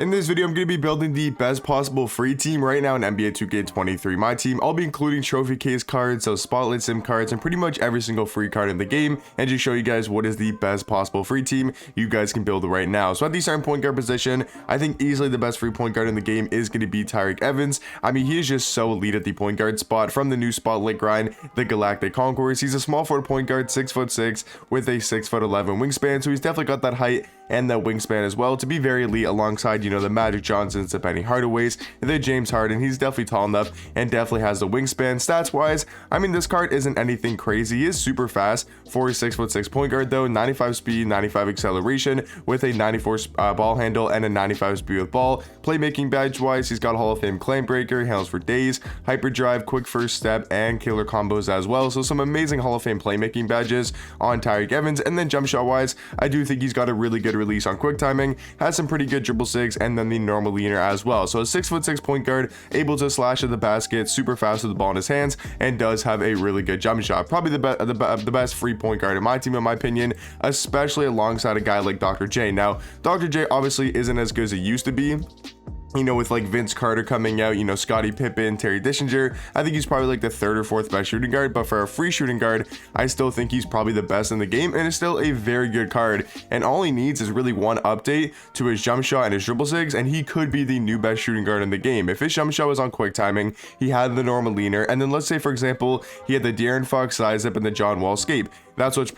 In this video, I'm going to be building the best possible free team right now in NBA 2K23 Myteam. I'll be including trophy case cards, so spotlight sim cards, and pretty much every single free card in the game, and just show you guys what is the best possible free team you guys can build right now. So at the starting point guard position, I think easily the best free point guard in the game is going to be Tyreke Evans. I mean, he is just so elite at the point guard spot from the new spotlight grind, the Galactic Conquerors. He's a small forward point guard, 6'6", with a 6'11" wingspan, so he's definitely got that height and that wingspan as well to be very elite alongside, you know, the Magic Johnsons, the Penny Hardaways, the James Harden. He's definitely tall enough and definitely has the wingspan. Stats wise, I mean, this card isn't anything crazy. He is super fast for a 6'6" point guard though, 95 speed, 95 acceleration with a 94 ball handle and a 95 speed with ball. Playmaking badge wise, he's got Hall of Fame Claim Breaker, handles for days, hyperdrive, quick first step, and killer combos as well. So some amazing Hall of Fame playmaking badges on Tyreke Evans. And then jump shot wise, I do think he's got a really good release on quick timing, has some pretty good dribble sigs, and then the normal leaner as well. So a 6'6" point guard, able to slash at the basket, super fast with the ball in his hands, and does have a really good jump shot. Probably the best free point guard in my team, in my opinion, especially alongside a guy like Dr. J. Now, Dr. J obviously isn't as good as it used to be. You know, with like Vince Carter coming out, you know, Scottie Pippen, Terry Dischinger, I think he's probably like the third or fourth best shooting guard. But for a free shooting guard, I still think he's probably the best in the game, and it's still a very good card. And all he needs is really one update to his jump shot and his dribble sigs, and he could be the new best shooting guard in the game. If his jump shot was on quick timing, he had the normal leaner, and then let's say, for example, he had the De'Aaron Fox size up and the John Wall escape. That's what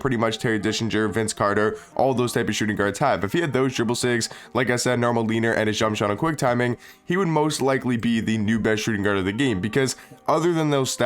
pretty much Terry Dischinger, Vince Carter, all those type of shooting guards have. If he had those dribble sigs, like I said, normal leaner, and his jump shot on quick timing, he would most likely be the new best shooting guard of the game, because other than those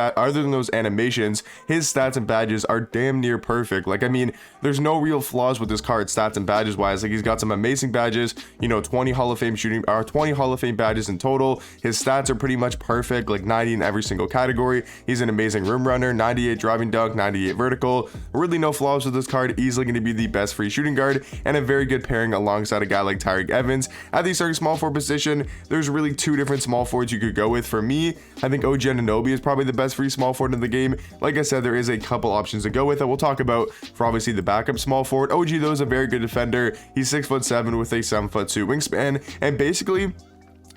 animations, his stats and badges are damn near perfect. Like, I mean, there's no real flaws with this card stats and badges wise. Like, he's got some amazing badges, you know, 20 Hall of Fame badges in total. His stats are pretty much perfect, like 90 in every single category. He's an amazing rim runner, 98 driving dunk, 98 vertical. Really no flaws with this card. Easily going to be the best free shooting guard, and a very good pairing alongside a guy like Tyreke Evans. At the starting small forward position, there's really two different small forwards you could go with. For me, I think OG Anunoby is probably the best free small forward in the game. Like I said, there is a couple options to go with that we'll talk about for obviously the backup small forward. OG though is a very good defender. He's 6'7" with a 7'2" wingspan, and basically,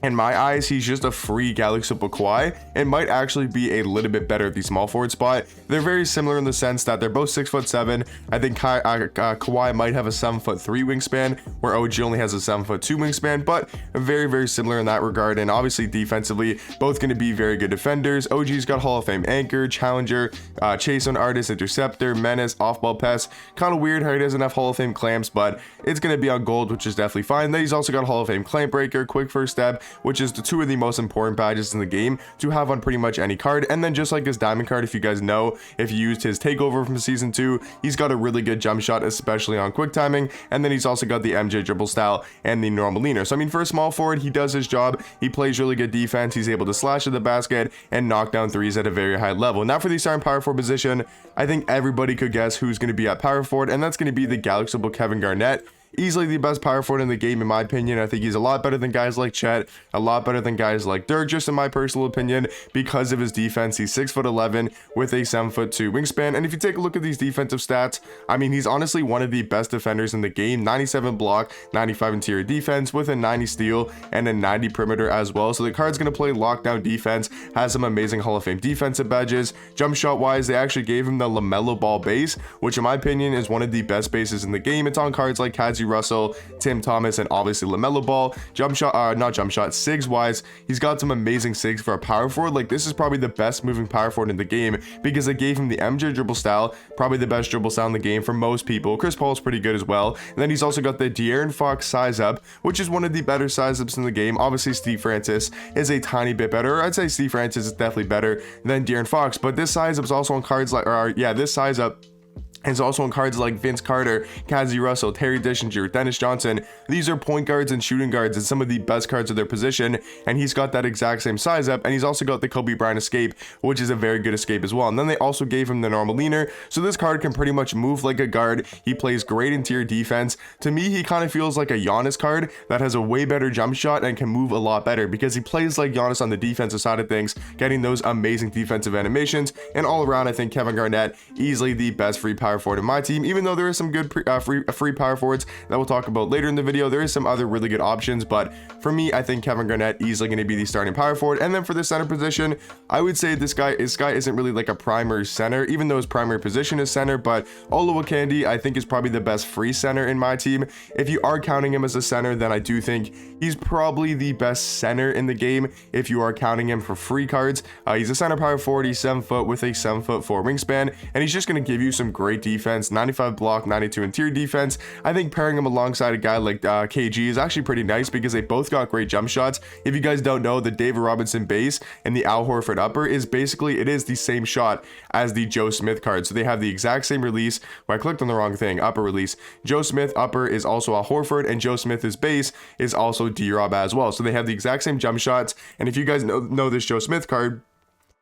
in my eyes, he's just a free Galaxy Kawhi, and might actually be a little bit better at the small forward spot. They're very similar in the sense that they're both 6'7". I think Kawhi might have a 7'3" wingspan, where OG only has a 7'2" wingspan, but very, very similar in that regard. And obviously defensively, both going to be very good defenders. OG's got Hall of Fame anchor, challenger, chase on artist, interceptor, menace, off-ball pass. Kind of weird how he doesn't have Hall of Fame clamps, but it's going to be on gold, which is definitely fine. Then he's also got Hall of Fame clamp breaker, quick first step, which is the two of the most important badges in the game to have on pretty much any card. And then just like his diamond card, if you guys know, if you used his takeover from season 2, he's got a really good jump shot, especially on quick timing. And then he's also got the MJ dribble style and the normal leaner. So I mean, for a small forward, he does his job. He plays really good defense. He's able to slash at the basket and knock down threes at a very high level. Now for the starting power forward position, I think everybody could guess who's going to be at power forward, and that's going to be the Galaxy Kevin Garnett. Easily the best power forward in the game, in my opinion. I think he's a lot better than guys like Chet, a lot better than guys like Dirk, just in my personal opinion, because of his defense. He's 6'11" with a 7'2" wingspan. And if you take a look at these defensive stats, I mean, he's honestly one of the best defenders in the game. 97 block, 95 interior defense with a 90 steal and a 90 perimeter as well. So the card's going to play lockdown defense, has some amazing Hall of Fame defensive badges. Jump shot wise, they actually gave him the LaMelo Ball base, which in my opinion is one of the best bases in the game. It's on cards like Kazi Russell, Tim Thomas, and obviously LaMelo Ball. Sigs wise, he's got some amazing sigs for a power forward. Like, this is probably the best moving power forward in the game, because they gave him the MJ dribble style, probably the best dribble style in the game for most people. Chris Paul's pretty good as well. And then he's also got the De'Aaron Fox size up, which is one of the better size ups in the game. Obviously Steve Francis is a tiny bit better. I'd say Steve Francis is definitely better than De'Aaron Fox, but this size up is also on cards like, this size up is also on cards like Vince Carter, Kazi Russell, Terry Dischinger, Dennis Johnson. These are point guards and shooting guards and some of the best cards of their position, and he's got that exact same size up. And he's also got the Kobe Bryant escape, which is a very good escape as well. And then they also gave him the normal leaner, so this card can pretty much move like a guard. He plays great interior defense. To me, he kind of feels like a Giannis card that has a way better jump shot and can move a lot better, because he plays like Giannis on the defensive side of things, getting those amazing defensive animations. And all around, I think Kevin Garnett, easily the best free power power forward in my team, even though there is some good free power forwards that we'll talk about later in the video. There is some other really good options, but for me, I think Kevin Garnett easily going to be the starting power forward. And then for the center position, I would say this guy isn't really like a primary center, even though his primary position is center, but Olowokandi I think is probably the best free center in my team. If you are counting him as a center, then I do think he's probably the best center in the game if you are counting him for free cards. He's a center power forward. He's 7 foot with a 7'4" wingspan, and he's just going to give you some great defense, 95 block, 92 interior defense. I think pairing him alongside a guy like KG is actually pretty nice because they both got great jump shots. If you guys don't know, the David Robinson base and the Al Horford upper is basically, it is the same shot as the Joe Smith card. So they have the exact same release. Well, I clicked on the wrong thing, upper release. Joe Smith upper is also Al Horford, and Joe Smith's base is also D-Rob as well. So they have the exact same jump shots. And if you guys know this Joe Smith card,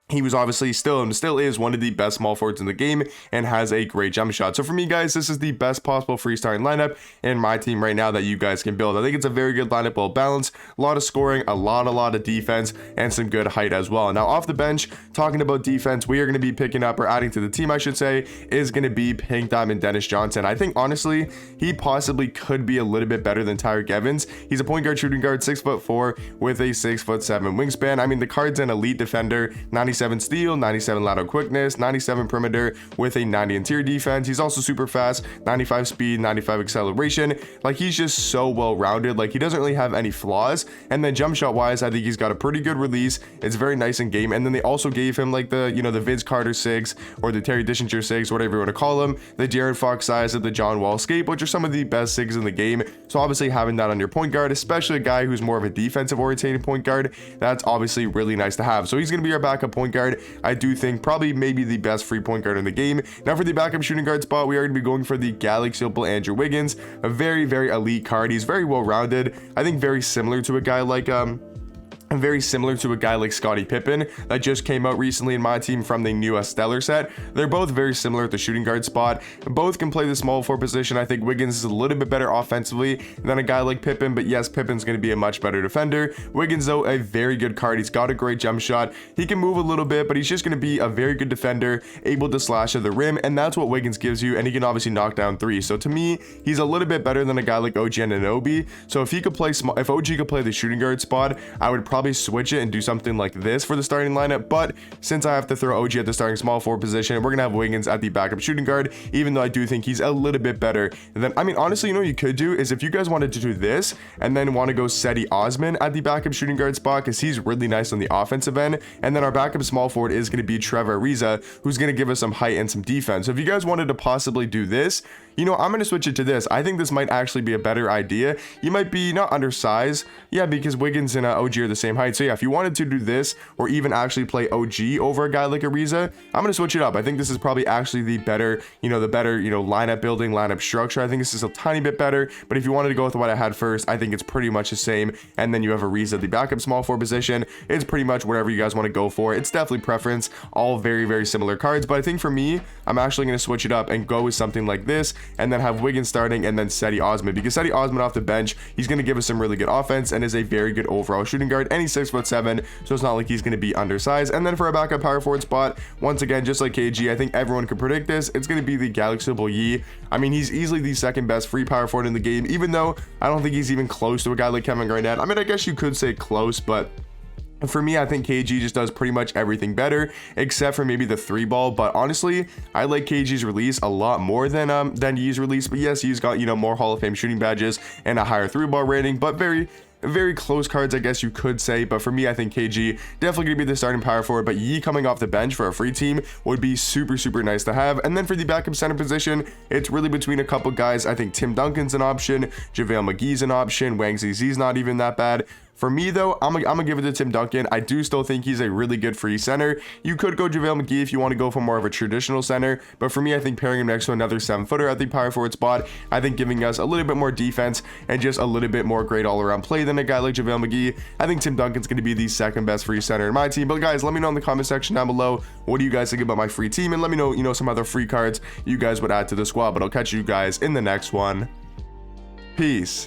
he was obviously still is one of the best small forwards in the game and has a great jump shot. So for me, guys, this is the best possible free starting lineup in my team right now that you guys can build. I think it's a very good lineup, well balanced, a lot of scoring, a lot of defense, and some good height as well. Now off the bench, talking about defense, we are going to be picking up, or adding to the team I should say, is going to be Pink Diamond Dennis Johnson. I think honestly he possibly could be a little bit better than Tyreek Evans. He's a point guard, shooting guard, 6'4" with a 6'7" wingspan. I mean, the card's an elite defender, 97 steal, 97 lateral quickness, 97 perimeter with a 90 interior defense. He's also super fast, 95 speed, 95 acceleration. Like, he's just so well rounded. Like, he doesn't really have any flaws. And then jump shot wise, I think he's got a pretty good release. It's very nice in game. And then they also gave him like the, you know, the Vince Carter SIGs or the Terry Dishinger SIGs, whatever you want to call them, the De'Aaron Fox size of the John Wall scape, which are some of the best SIGs in the game. So obviously having that on your point guard, especially a guy who's more of a defensive oriented point guard, that's obviously really nice to have. So he's going to be our backup point guard. I do think probably maybe the best free point guard in the game. Now for the backup shooting guard spot, we are going to be going for the Galaxy Opal Andrew Wiggins, a very elite card. He's very well rounded. I think very similar to a guy like Scottie Pippen that just came out recently in my team from the new Stellar set. They're both very similar at the shooting guard spot. Both can play the small forward position. I think Wiggins is a little bit better offensively than a guy like Pippen, but yes, Pippen's going to be a much better defender. Wiggins, though, a very good card. He's got a great jump shot. He can move a little bit, but he's just going to be a very good defender, able to slash at the rim, and that's what Wiggins gives you, and he can obviously knock down threes. So to me, he's a little bit better than a guy like OG Anunoby. So if he could play if OG could play the shooting guard spot, I would probably switch it and do something like this for the starting lineup. But since I have to throw OG at the starting small forward position, we're gonna have Wiggins at the backup shooting guard, even though I do think he's a little bit better than, I mean, honestly, you know what you could do is if you guys wanted to do this and then want to go Cedi Osman at the backup shooting guard spot, because he's really nice on the offensive end, and then our backup small forward is going to be Trevor Ariza, who's going to give us some height and some defense. So if you guys wanted to possibly do this, you know, I'm going to switch it to this. I think this might actually be a better idea. You might be not undersized, yeah, because Wiggins and OG are the same height. So yeah, if you wanted to do this or even actually play OG over a guy like Ariza, I'm going to switch it up. I think this is probably actually the better, lineup building, lineup structure. I think this is a tiny bit better, but if you wanted to go with what I had first, I think it's pretty much the same. And then you have Ariza at the backup small forward position. It's pretty much whatever you guys want to go for. It's definitely preference, all very similar cards, but I think for me, I'm actually going to switch it up and go with something like this, and then have Wiggins starting and then Cedi Osman, because Cedi Osman off the bench, he's going to give us some really good offense and is a very good overall shooting guard, and he's 6'7", so it's not like he's going to be undersized. And then for a backup power forward spot, once again, just like KG, I think everyone can predict this. It's going to be the Galaxy Opal Yee. I mean, he's easily the second best free power forward in the game, even though I don't think he's even close to a guy like Kevin Garnett. I mean, I guess you could say close, but for me, I think KG just does pretty much everything better, except for maybe the 3-ball. But honestly, I like KG's release a lot more than Yee's release. But yes, he's got, more Hall of Fame shooting badges and a higher 3-ball rating, but very close cards, I guess you could say. But for me, I think KG definitely gonna be the starting power forward, but Yee coming off the bench for a free team would be super nice to have. And then for the backup center position, it's really between a couple guys. I think Tim Duncan's an option, JaVale McGee's an option, Wang Ziz's not even that bad. For me, though, I'm gonna give it to Tim Duncan. I do still think he's a really good free center. You could go JaVale McGee if you want to go for more of a traditional center, but for me, I think pairing him next to another 7-footer at the power forward spot, I think giving us a little bit more defense and just a little bit more great all-around play than a guy like JaVale McGee. I think Tim Duncan's going to be the second best free center in my team. But guys, let me know in the comment section down below, what do you guys think about my free team, and let me know, some other free cards you guys would add to the squad. But I'll catch you guys in the next one. Peace.